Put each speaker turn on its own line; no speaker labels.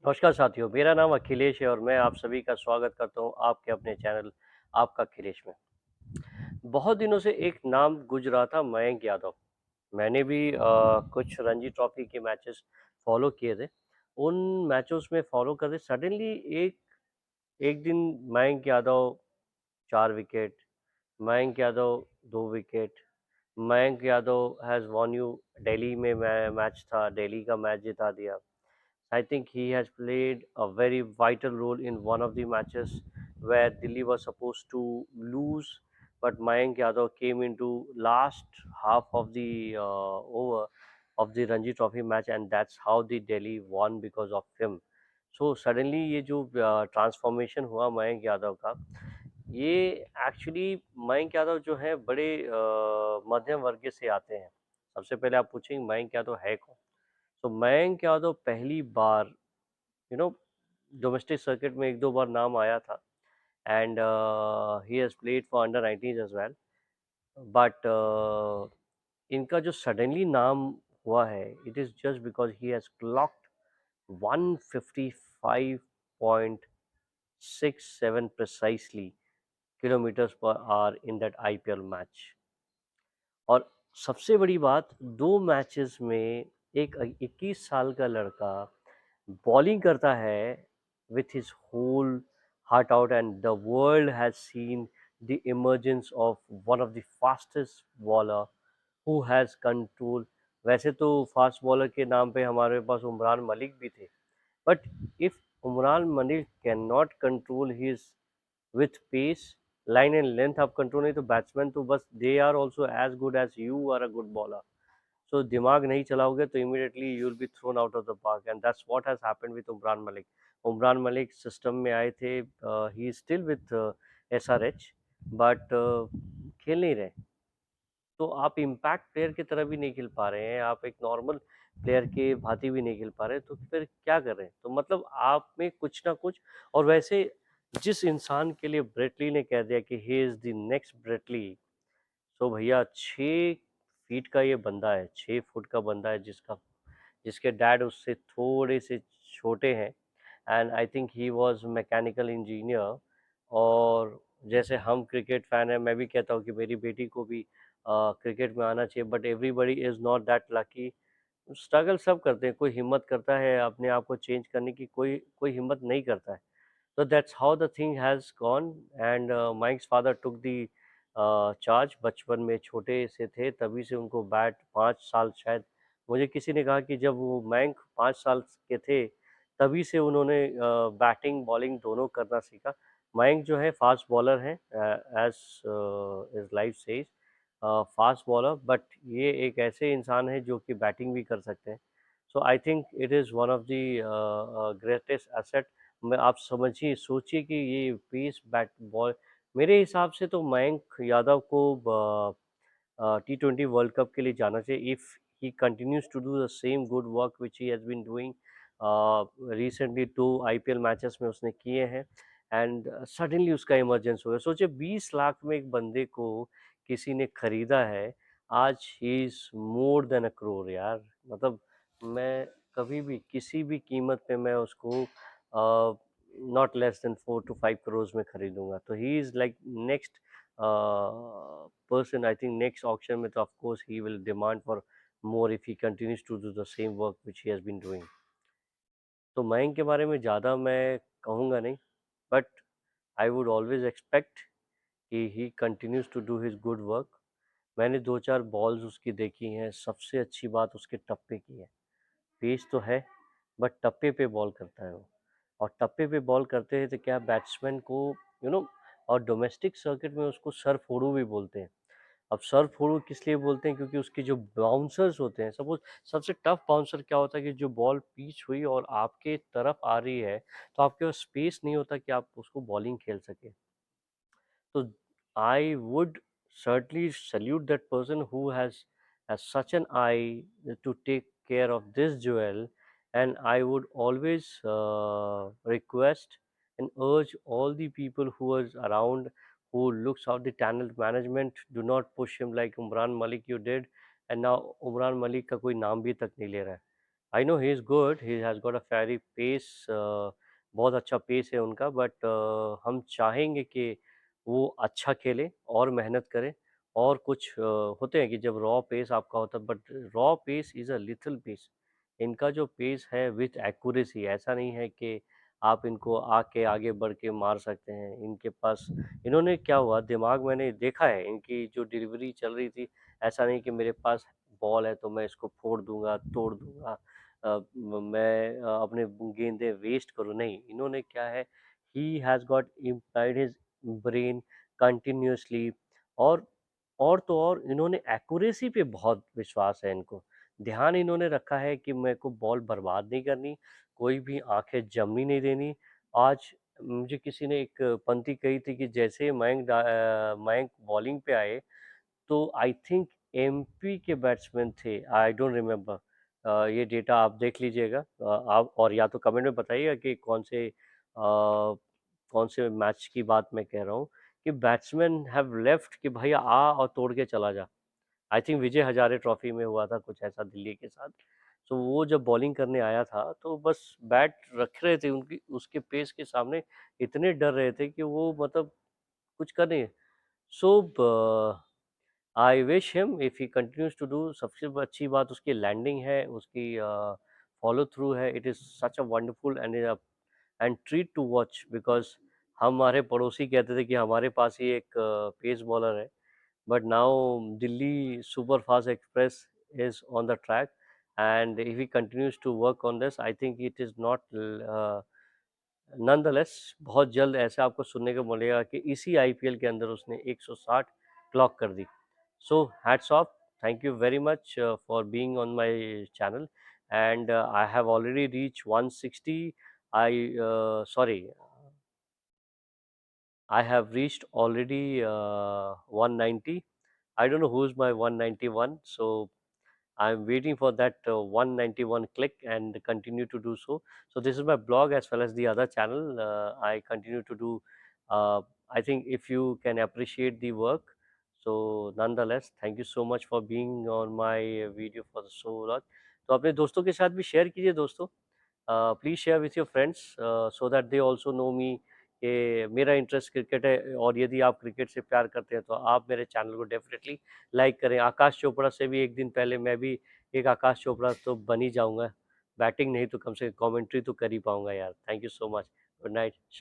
नमस्कार साथियों, मेरा नाम अखिलेश है और मैं आप सभी का स्वागत करता हूं आपके अपने चैनल आपका अखिलेश में। बहुत दिनों से एक नाम गूंज रहा था, मयंक यादव। मैंने भी कुछ रणजी ट्रॉफी के मैचेस फॉलो किए थे। उन मैचेस में फॉलो करते सडनली एक एक दिन Mayank Yadav 4 wicket, Mayank Yadav 2 wicket, Mayank Yadav has won you. Delhi में मैच था, दिल्ली का मैच जिता दिया। I think he has played a very vital role in one of the matches where Delhi was supposed to lose, but Mayank Yadav came into last half of the over of the Ranji Trophy match, and that's how the Delhi won because of him. So suddenly ये जो transformation हुआ मयंक यादव का, ये actually Mayank Yadav जो है बड़े मध्यम वर्ग से आते हैं। सबसे पहले आप पूछेंगे मयंक यादव है कौन। तो मयंक यादव पहली बार यू नो डोमेस्टिक सर्किट में एक दो बार नाम आया था, and he has played for under 19 as well. But इनका जो सडनली नाम हुआ है, it is just because he has clocked 155.67 precisely kilometers per hour in that IPL match। और सबसे बड़ी बात, दो मैचेस में एक 21 साल का लड़का बॉलिंग करता है with his whole heart out, and the world has seen the emergence of one of the fastest bowler who has control। वैसे तो फास्ट बॉलर के नाम पे हमारे पास उमरान मलिक भी थे, but if Umran Malik can not control his with pace, line and length आप control नहीं, तो बैट्समैन तो बस they are also as good as you are a good bowler. So दिमाग नहीं चलाओगे तो immediately you will be thrown out of the park, and that's what has happened with Umran Malik. Umran Malik system में आए थे, he is still with SRH, but खेल नहीं रहे। तो आप इम्पैक्ट प्लेयर की तरह भी नहीं खेल पा रहे हैं, आप एक नॉर्मल प्लेयर के भांति भी नहीं खेल पा रहे, तो फिर क्या कर रहे हैं? तो मतलब आप में कुछ ना कुछ। और वैसे जिस इंसान के लिए ब्रेटली ने कह दिया कि he is the next Brett Lee, तो भैया 6 फीट का ये बंदा है, 6 फुट का बंदा है, जिसके डैड उससे थोड़े से छोटे हैं, and I think he was mechanical engineer. और जैसे हम क्रिकेट फैन हैं, मैं भी कहता हूँ कि मेरी बेटी को भी क्रिकेट में आना चाहिए, but everybody is not that lucky. Struggle सब करते हैं, कोई हिम्मत करता है अपने आप को चेंज करने की, कोई कोई हिम्मत नहीं करता है। So that's how the thing has gone, and Mike's father took the charge। बचपन में छोटे से थे तभी से उनको बैट 5 साल शायद, मुझे किसी ने कहा कि जब वो मयंक 5 साल के थे तभी से उन्होंने बैटिंग बॉलिंग दोनों करना सीखा। मयंक जो है फास्ट बॉलर हैं, as is life says, fast bowler, but ये एक ऐसे इंसान है जो कि बैटिंग भी कर सकते हैं। So I think it is one of the greatest asset. मैं आप समझिए सोचिए कि ये पेस बैट बॉल, मेरे हिसाब से तो मयंक यादव को T20 वर्ल्ड कप के लिए जाना चाहिए, if he continues to do the same good work which he has been doing. Recently 2 IPL matches में उसने किए हैं, एंड सडनली उसका इमरजेंस हो गया। सोचिए 20 लाख में एक बंदे को किसी ने खरीदा है, आज ही इज़ मोर देन अ करोड़ यार। मतलब मैं कभी भी किसी भी कीमत पे मैं उसको not less than 4 to 5 crore में खरीदूंगा। तो he is like next person। I think next auction में तो of course he will demand for more if he continues to do the same work which he has been doing। तो मयंक के बारे में ज़्यादा मैं कहूँगा नहीं, but I would always expect कि he continues to do his good work. मैंने 2 4 बॉल्स उसकी देखी हैं, सबसे अच्छी बात उसके टप्पे की है। पेस तो है, बट टप्पे पे बॉल करता है वो। और टप्पे पे बॉल करते हैं तो क्या बैट्समैन को यू नो और डोमेस्टिक सर्किट में उसको सर फोड़ू भी बोलते हैं। अब सर फोड़ू किस लिए बोलते हैं, क्योंकि उसके जो बाउंसर्स होते हैं, सपोज सबसे टफ बाउंसर क्या होता है कि जो बॉल पिच हुई और आपके तरफ आ रही है, तो आपके पास स्पेस नहीं होता कि आप उसको बॉलिंग खेल सके। तो I would certainly salute that person who has such an eye to take care of this jewel, and I would always request and urge all the people who are around, who looks out the talent management, do not push him like Umran Malik you did, and now Umran Malik का कोई नाम भी तक नहीं ले रहा है। I know he is good, he has got a very pace, बहुत अच्छा पेस है उनका, बट हम चाहेंगे कि वो अच्छा खेले और मेहनत करे। और कुछ होते हैं कि जब रॉ पेस आपका होता है, but raw pace is a little pace. इनका जो पेस है विथ एक्यूरेसी, ऐसा नहीं है कि आप इनको आके आगे बढ़ के मार सकते हैं। इनके पास, इन्होंने क्या हुआ दिमाग, मैंने देखा है इनकी जो डिलीवरी चल रही थी, ऐसा नहीं कि मेरे पास बॉल है तो मैं इसको फोड़ दूंगा, तोड़ दूंगा, मैं अपने गेंदें वेस्ट करूँ, नहीं। इन्होंने क्या है, ही has got implied his brain continuously. और तो और इन्होंने एक्यूरेसी पे बहुत विश्वास है इनको। ध्यान इन्होंने रखा है कि मेरे को बॉल बर्बाद नहीं करनी, कोई भी आंखें जमनी नहीं देनी। आज मुझे किसी ने एक पंक्ति कही थी कि जैसे मयंक बॉलिंग पे आए, तो आई थिंक एमपी के बैट्समैन थे, आई डोंट रिमेम्बर। ये डेटा आप देख लीजिएगा, आप, और या तो कमेंट में बताइएगा कि कौन से मैच की बात मैं कह रहा हूँ, कि बैट्समैन हैव लेफ्ट, कि भाई आ और तोड़ के चला जा। I think Vijay Hazare trophy में हुआ था कुछ ऐसा दिल्ली के साथ। तो वो जब बॉलिंग करने आया था तो बस बैट रख रहे थे, उनकी उसके पेस के सामने इतने डर रहे थे कि वो मतलब कुछ कर नहीं। So I wish him if he continues to do. सबसे अच्छी बात उसकी लैंडिंग है, उसकी फॉलो थ्रू है। It is such a wonderful and treat to watch, because हमारे पड़ोसी कहते थे कि हमारे पास ही एक पेस बॉलर है, but now Delhi Superfast Express is on the track, and if he continues to work on this, I think it is not nonetheless, बहुत जल्द ऐसा आपको सुनने को मिलेगा कि इसी आईपीएल के अंदर उसने 160 क्लॉक कर दी। So hats off, thank you very much for being on my channel, and I have already reach 160। I sorry, I have reached already 190. I don't know who's my 191, so I'm waiting for that 191 click and continue to do so. So this is my blog as well as the other channel. I continue to do. Uh, I think if you can appreciate the work, so nonetheless, thank you so much for being on my video for so long. तो अपने दोस्तों के साथ भी share कीजिए दोस्तों। Please share with your friends so that they also know me, कि मेरा इंटरेस्ट क्रिकेट है, और यदि आप क्रिकेट से प्यार करते हैं तो आप मेरे चैनल को डेफिनेटली लाइक करें। आकाश चोपड़ा से भी एक दिन पहले मैं भी एक आकाश चोपड़ा तो बन ही जाऊंगा, बैटिंग नहीं तो कम से कम कमेंट्री तो कर ही पाऊंगा यार। Thank you so much. Good night.